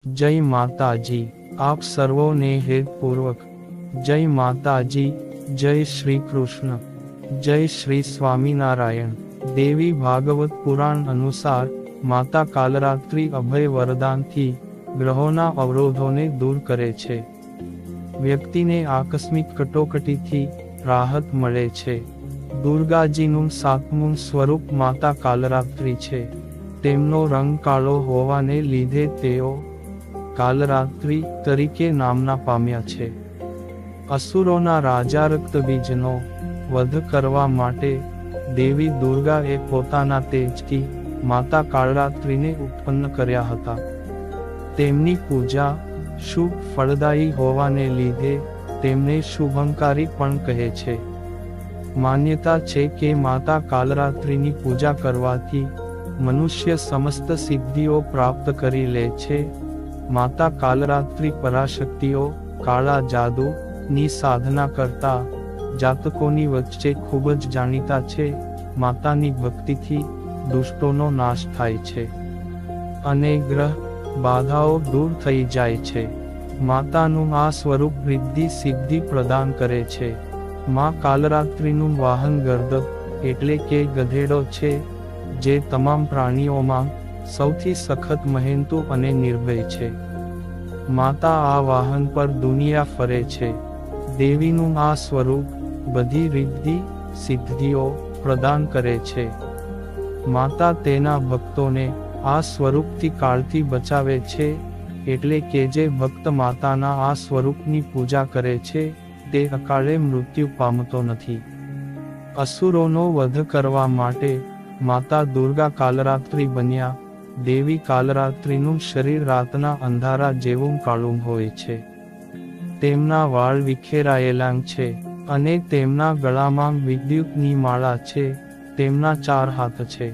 जय माताजी। आप सर्वोने हेतपूर्वक जय माताजी। जय श्री कृष्ण। जय श्री स्वामीनारायण। देवी भागवत पुराण अनुसार माता कालरात्रि अभय वरदान थी ग्रहोना अवरोधोने दूर करे छे। व्यक्तिने आकस्मिक कटोकटीथी राहत मळे छे। दुर्गाजीनुं सातमुं स्वरूप माता कालरात्रि छे। તેમનો રંગ કાળો હોવાને લીધે તેઓ કાલરાત્રિ તરીકે નામના પામ્યા છે। અસુરોના રાજા રક્તબીજનો વધ કરવા માટે દેવી દુર્ગાએ પોતાના તેજથી માતા કાળરાત્રિને ઉત્પન્ન કર્યા હતા। તેમની પૂજા શુભ ફળદાયી હોવાને લીધે તેમને શુભંકારી પણ કહે છે। માન્યતા છે કે માતા કાલરાત્રિની પૂજા કરવાથી મનુષ્ય સમસ્ત સિદ્ધિઓ પ્રાપ્ત કરી લે છે। માતા કાલરાત્રિ પરાશક્તિઓ કાળા જાદુ ની સાધના કરતા જાતકોની વચ્ચે ખૂબ જ જાણીતા છે। માતાની ભક્તિથી દુષ્ટોનો નાશ થાય છે અને ગ્રહ બાધાઓ દૂર થઈ જાય છે। માતાનું આ સ્વરૂપ રિદ્ધિ સિદ્ધિ પ્રદાન કરે છે। માં કાલરાત્રિનું વાહન ગર્દભ એટલે કે ગધેડો છે, જે તમામ પ્રાણીઓમાં સૌથી સખત મહેનતુ અને નિર્ભય છે। માતા આ વાહન પર દુનિયા ફરે છે। દેવીનું આ સ્વરૂપ બધી રિદ્ધિ સિદ્ધિઓ પ્રદાન કરે છે। માતા તેના ભક્તોને આ સ્વરૂપથી કાળથી બચાવે છે, એટલે કે જે ભક્ત માતાના આ સ્વરૂપની પૂજા કરે છે તે અકાળે મૃત્યુ પામતો નથી। અસુરોનો વધ કરવા માટે માતા દુર્ગા કાલરાત્રિ બન્યા। દેવી કાલરાત્રિનું શરીર રાતના અંધારા જેવું કાળું હોય છે। તેમના વાળ વિખેરાયેલા છે અને તેમના ગળામાં વિદ્યુતની માળા છે। તેમના 4 હાથ છે,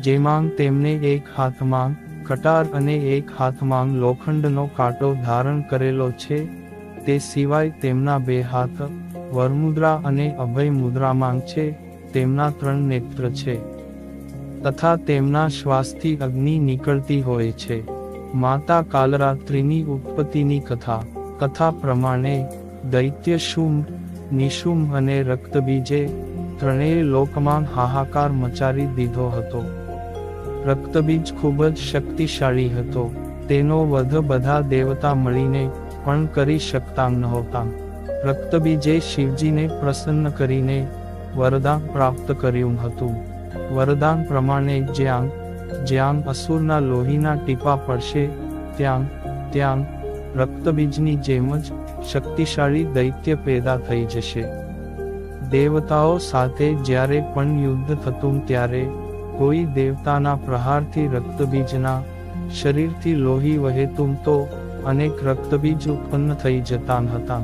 જેમાં તેમને એક હાથમાં કટાર અને એક હાથમાં લોખંડનો કાંટો ધારણ કરેલો છે। તે સિવાય તેમના 2 હાથ વરમુદ્રા અને અભય મુદ્રામાં છે। તેમના 3 નેત્ર છે તથા તેમના શ્વાસથી અગ્નિ નીકળતી હોય છે। માતા કાલરાત્રિની ઉત્પત્તિની કથા પ્રમાણે દૈત્ય શુંભ, નિશુંભ અને રક્તબીજે ત્રણેય લોકમાં હાહાકાર મચાવી દીધો હતો। રક્તબીજ ખૂબ જ શક્તિશાળી હતો। તેનો વધ બધા દેવતા મળીને પણ કરી શકતા નહોતા। રક્તબીજે શિવજીને પ્રસન્ન કરીને વરદાન પ્રાપ્ત કર્યું હતું। વરદાન પ્રમાણે જ્યાં અસુરના લોહીના ટીપા પડશે ત્યાં રક્તબીજની જેમ જ શક્તિશાળી દૈત્ય પેદા થઈ જશે। દેવતાઓ સાથે જ્યારે પણ યુદ્ધ થતું ત્યારે કોઈ દેવતાના પ્રહારથી રક્તબીજના શરીરથી લોહી વહેતું તો અનેક રક્તબીજ ઉત્પન્ન થઈ જતા હતા,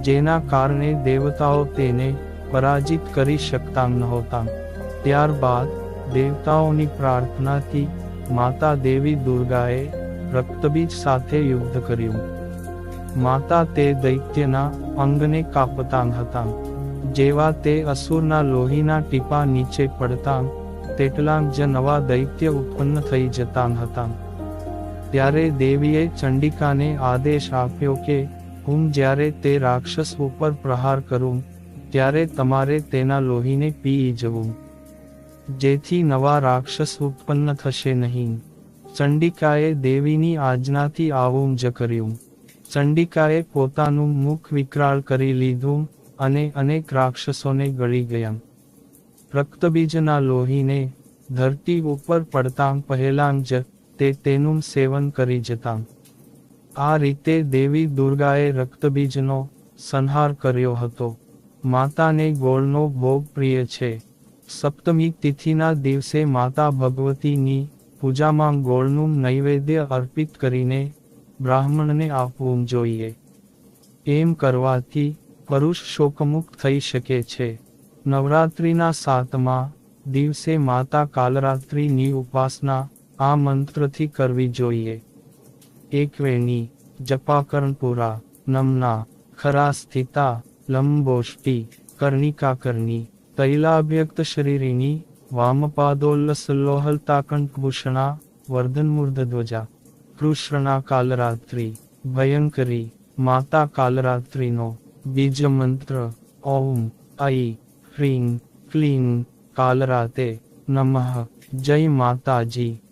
જેના કારણે દેવતાઓ તેને પરાજિત કરી શકતા નહોતા। ત્યારબાદ દેવતાઓની પ્રાર્થનાથી માતા દેવી દુર્ગાએ રક્તબીજ સાથે યુદ્ધ કર્યું। માતા તે દૈત્યના અંગને કાપતા હતા। જેવા તે અસુરના લોહીના ટીપા નીચે પડતા તેટલાં જ નવા દૈત્ય ઉત્પન્ન થઈ જતા હતા। ત્યારે દેવીએ ચંડિકાને આદેશ આપ્યો કે હું જ્યારે તે રાક્ષસ ઉપર પ્રહાર કરું ત્યારે તમારે તેના લોહીને પી જવું, જેથી નવા રાક્ષસ ઉત્પન્ન થશે નહીં। ચંડિકાએ દેવીની આજ્ઞાથી આવું જ કર્યું। ચંડિકાએ પોતાનું મુખ વિકરાળ કરી લીધું અને અનેક રાક્ષસોને ગળી ગયા। રક્તબીજના લોહીને ધરતી ઉપર પડતાં પહેલાં જ તે તેનું સેવન કરી જતા। આ રીતે દેવી દુર્ગાએ રક્તબીજનો સંહાર કર્યો હતો। માતાને ગોળનો ભોગ પ્રિય છે। સપ્તમી તિથિના દિવસે માતા ભગવતીની પૂજામાં ગોળનું નૈવેદ્ય અર્પિત કરીને બ્રાહ્મણને આપવું જોઈએ। એમ કરવાથી પુરુષ શોકમુક્ત થઈ શકે છે। નવરાત્રિના 7મા દિવસે માતા કાલરાત્રિની ઉપાસના આ મંત્રથી કરવી જોઈએ। એકવેણી જપાકર્ણપુરા નમના ખરા સ્થિતા લંબોષ્ટી કર્ણિકાકર્ણી તૈલાભ્યક્ત શરીરિણી વામપાદોલ્લસલ્લોહલતાકંઠભૂષણા વર્ધનમૂર્ધધ્વજા। કૃષ્ણા કાલરાત્રિ ભયંકરી માતા કાલરાત્રિનો બીજ મંત્ર ઓમ ઐ હ્રીં ક્લીં કાલરાતે નમઃ. જય માતાજી.